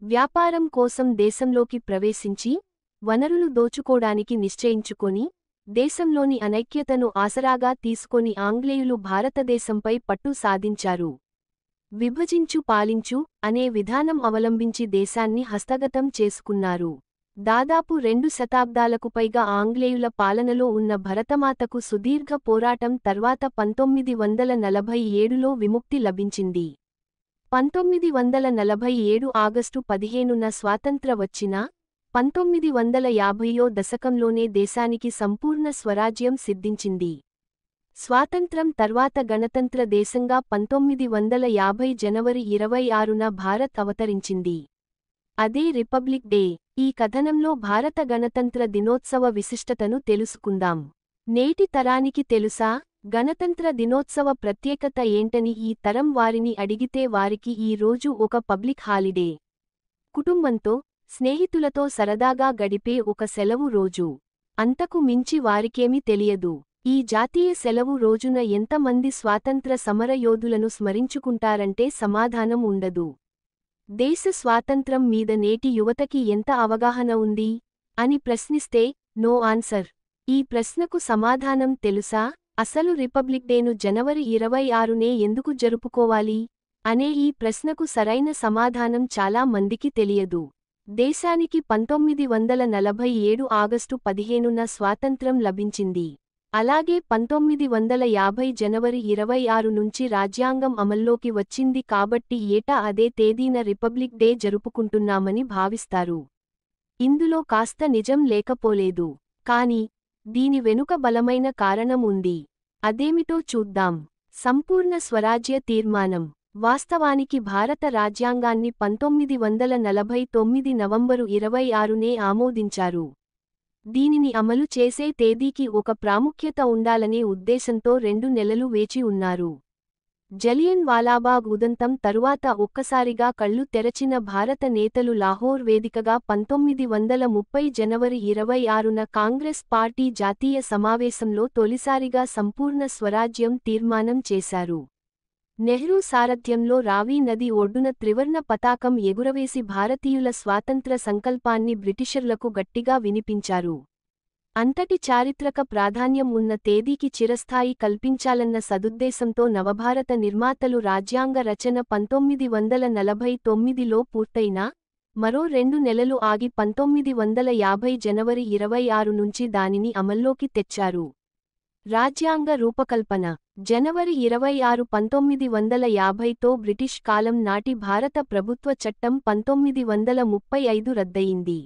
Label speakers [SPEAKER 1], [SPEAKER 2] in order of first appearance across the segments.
[SPEAKER 1] వ్యాపారం కోసం దేశంలోకి ప్రవేశించి వనరులు దోచుకోడానికి నిశ్చయించుకొని దేశంలోని అనైక్యతను ఆసరాగా తీసుకొని ఆంగ్లేయులు భారతదేశంపై పట్టు సాధించారు. విభజించు పాలించు అనే విధానం అవలంబించి దేశాన్ని హస్తగతం చేసుకున్నారు. దాదాపు 2 శతాబ్దాలకు పైగా ఆంగ్లేయుల పాలనలో ఉన్న భరతమాతకు సుదీర్ఘ పోరాటం తర్వాత 1947లో విముక్తి లభించింది. 1947 ఆగస్టు 15న స్వాతంత్ర వచ్చినా 1950వ దశకంలోనే దేశానికి సంపూర్ణ స్వరాజ్యం సిద్ధించింది. స్వాతంత్రం తర్వాత గణతంత్ర దేశంగా 1950 జనవరి 26న భారత్ అవతరించింది. అదే రిపబ్లిక్ డే. ఈ కథనంలో భారత గణతంత్ర దినోత్సవ విశిష్టతను తెలుసుకుందాం. నేటి తరానికి తెలుసా గణతంత్ర దినోత్సవ ప్రత్యేకత ఏంటని ఈ తరం వారిని అడిగితే వారికి ఈ రోజు ఒక పబ్లిక్ హాలిడే. కుటుంబంతో, స్నేహితులతో సరదాగా గడిపే ఒక సెలవు రోజు. అంతకు మించి వారికేమీ తెలియదు. ఈ జాతీయ సెలవు రోజున ఎంతమంది స్వాతంత్ర సమరయోధులను స్మరించుకుంటారంటే సమాధానం ఉండదు. దేశ స్వాతంత్రం మీద నేటి యువతకి ఎంత అవగాహన ఉంది అని ప్రశ్నిస్తే నో ఆన్సర్. ఈ ప్రశ్నకు సమాధానం తెలుసా? అసలు రిపబ్లిక్ డేను జనవరి 26నే ఎందుకు జరుపుకోవాలి అనే ఈ ప్రశ్నకు సరైన సమాధానం చాలా మందికి తెలియదు. దేశానికి 1947 ఆగస్టు 15న స్వాతంత్రం లభించింది. అలాగే 1950 జనవరి 26 నుంచి రాజ్యాంగం అమల్లోకి వచ్చింది కాబట్టి ఏటా అదే తేదీన రిపబ్లిక్ డే జరుపుకుంటున్నామని భావిస్తారు. ఇందులో కాస్త నిజం లేకపోలేదు. కాని దీని వెనుక బలమైన కారణం ఉంది. అదేమిటో చూద్దాం. సంపూర్ణ స్వరాజ్య తీర్మానం. వాస్తవానికి భారత రాజ్యాంగాన్ని 1949 నవంబరు 26నే ఆమోదించారు. దీనిని అమలు చేసే తేదీకి ఒక ప్రాముఖ్యత ఉండాలనే ఉద్దేశంతో 2 నెలలు వేచి ఉన్నారు. జలియన్ వాలాబాగ్ ఉదంతం తరువాత ఒక్కసారిగా కళ్ళు తెరచిన భారత నేతలు లాహోర్ వేదికగా 1930 జనవరి 26న కాంగ్రెస్ పార్టీ జాతీయ సమావేశంలో తొలిసారిగా సంపూర్ణ స్వరాజ్యం తీర్మానం చేశారు. నెహ్రూ సారథ్యంలో రావి నది ఒడ్డున త్రివర్ణ పతాకం ఎగురవేసి భారతీయుల స్వాతంత్ర సంకల్పాన్ని బ్రిటిషర్లకు గట్టిగా వినిపించారు. అంతటి చారిత్రక ప్రాధాన్యం ఉన్న తేదీకి చిరస్థాయి కల్పించాలన్న సదుద్దేశంతో నవభారత నిర్మాతలు రాజ్యాంగ రచన 1949లో పూర్తయినా మరో 2 నెలలు ఆగి 1950 జనవరి 26 నుంచి దానిని అమల్లోకి తెచ్చారు. రాజ్యాంగ రూపకల్పన. జనవరి 26, 1950తో బ్రిటిష్ కాలం నాటి భారత ప్రభుత్వ చట్టం 1935 రద్దయింది.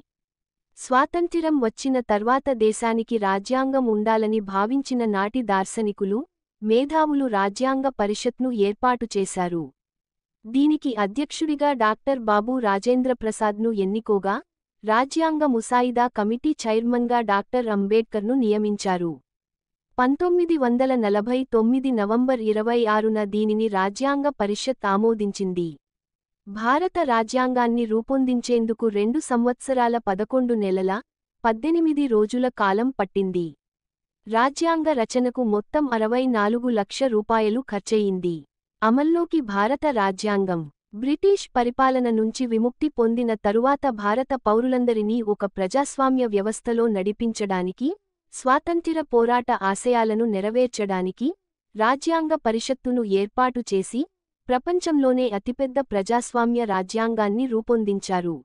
[SPEAKER 1] స్వాతంత్ర్యం వచ్చిన తర్వాత దేశానికి రాజ్యాంగం ఉండాలని భావించిన నాటి దార్శనికులు, మేధావులు రాజ్యాంగ పరిషత్ను ఏర్పాటు చేశారు. దీనికి అధ్యక్షుడిగా డాక్టర్ బాబు రాజేంద్రప్రసాద్ను ఎన్నుకోగా, రాజ్యాంగ ముసాయిదా కమిటీ చైర్మన్గా డాక్టర్ అంబేడ్కర్ను నియమించారు. 1949 నవంబర్ 26న దీనిని రాజ్యాంగ పరిషత్ ఆమోదించింది. భారత రాజ్యాంగాన్ని రూపొందించేందుకు 2 సంవత్సరాల 11 నెలల 18 రోజుల కాలం పట్టింది. రాజ్యాంగ రచనకు మొత్తం 64 లక్షల రూపాయలు ఖర్చయింది. అమల్లోకి భారత రాజ్యాంగం. బ్రిటిష్ పరిపాలన నుంచి విముక్తి పొందిన తరువాత భారత పౌరులందరినీ ఒక ప్రజాస్వామ్య వ్యవస్థలో నడిపించడానికి, స్వాతంత్ర్య పోరాట ఆశయాలను నెరవేర్చడానికి రాజ్యాంగ పరిషత్తును ఏర్పాటు చేసి ప్రపంచంలోనే అతిపెద్ద ప్రజాస్వామ్య రాజ్యాంగాన్ని రూపొందించారు.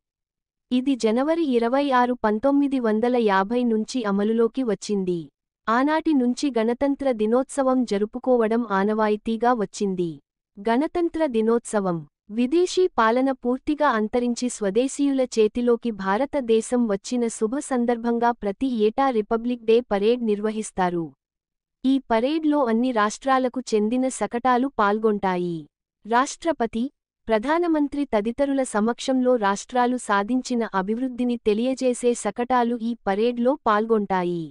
[SPEAKER 1] ఇది జనవరి 26, 1950 నుంచి అమలులోకి వచ్చింది. ఆనాటి నుంచి గణతంత్ర దినోత్సవం జరుపుకోవడం ఆనవాయితీగా వచ్చింది. గణతంత్ర దినోత్సవం. విదేశీ పాలన పూర్తిగా అంతరించి స్వదేశీయుల చేతిలోకి భారతదేశం వచ్చిన శుభ సందర్భంగా ప్రతి ఏటా రిపబ్లిక్ డే పరేడ్ నిర్వహిస్తారు. ఈ పరేడ్లో అన్ని రాష్ట్రాలకు చెందిన శకటాలు పాల్గొంటాయి. రాష్ట్రపతి, ప్రధానమంత్రి తదితరుల సమక్షంలో రాష్ట్రాలు సాధించిన అభివృద్ధిని తెలియజేసే శకటాలు ఈ పరేడ్లో పాల్గొంటాయి.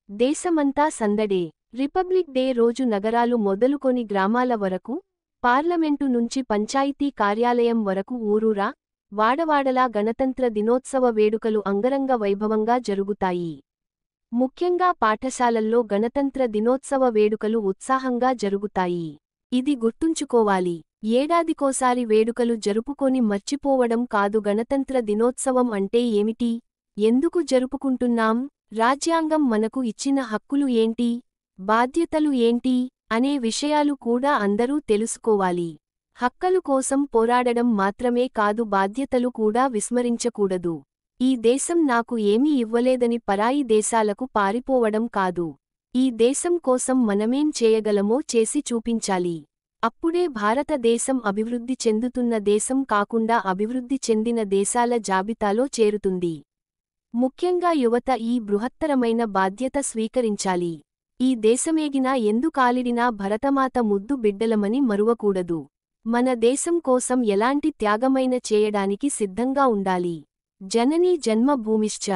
[SPEAKER 1] దేశమంతా సందడే. రిపబ్లిక్ డే రోజు నగరాలు మొదలుకొని గ్రామాల వరకు, పార్లమెంటు నుంచి పంచాయతీ కార్యాలయం వరకు ఊరూరా, వాడవాడలా గణతంత్ర దినోత్సవ వేడుకలు అంగరంగ వైభవంగా జరుగుతాయి. ముఖ్యంగా పాఠశాలల్లో గణతంత్ర దినోత్సవ వేడుకలు ఉత్సాహంగా జరుగుతాయి. ఇది గుర్తుంచుకోవాలి. ఏడాదికోసారి వేడుకలు జరుపుకొని మర్చిపోవడం కాదు. గణతంత్ర దినోత్సవం అంటే ఏమిటి, ఎందుకు జరుపుకుంటున్నాం, రాజ్యాంగం మనకు ఇచ్చిన హక్కులు ఏంటి, బాధ్యతలు ఏంటి అనే విషయాలు కూడా అందరూ తెలుసుకోవాలి. హక్కుల కోసం పోరాడడం మాత్రమే కాదు, బాధ్యతలు కూడా విస్మరించకూడదు. ఈ దేశం నాకు ఏమీ ఇవ్వలేదని పరాయి దేశాలకు పారిపోవడం కాదు. ఈ దేశం కోసం మనమేం చేయగలమో చేసి చూపించాలి. అప్పుడే భారతదేశం అభివృద్ధి చెందుతున్న దేశం కాకుండా అభివృద్ధి చెందిన దేశాల జాబితాలో చేరుతుంది. ముఖ్యంగా యువత ఈ బృహత్తరమైన బాధ్యత స్వీకరించాలి. ఈ దేశమేగినా ఎందుకాలిడినా భరతమాత ముద్దు బిడ్డలమని మరువకూడదు. మన దేశం కోసం ఎలాంటి త్యాగమైన చేయడానికి సిద్ధంగా ఉండాలి. జననీ జన్మభూమిశ్చ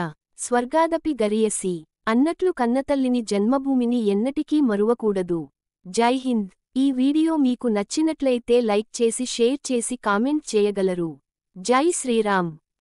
[SPEAKER 1] స్వర్గాదపి గరీయసి అన్నట్లు కన్నతల్లిని జన్మభూమిని ఎన్నటికీ మరువకూడదు. జై హింద్. ఈ వీడియో మీకు నచ్చినట్లయితే లైక్ చేసి షేర్ చేసి కామెంట్ చేయగలరు. జై శ్రీరామ్.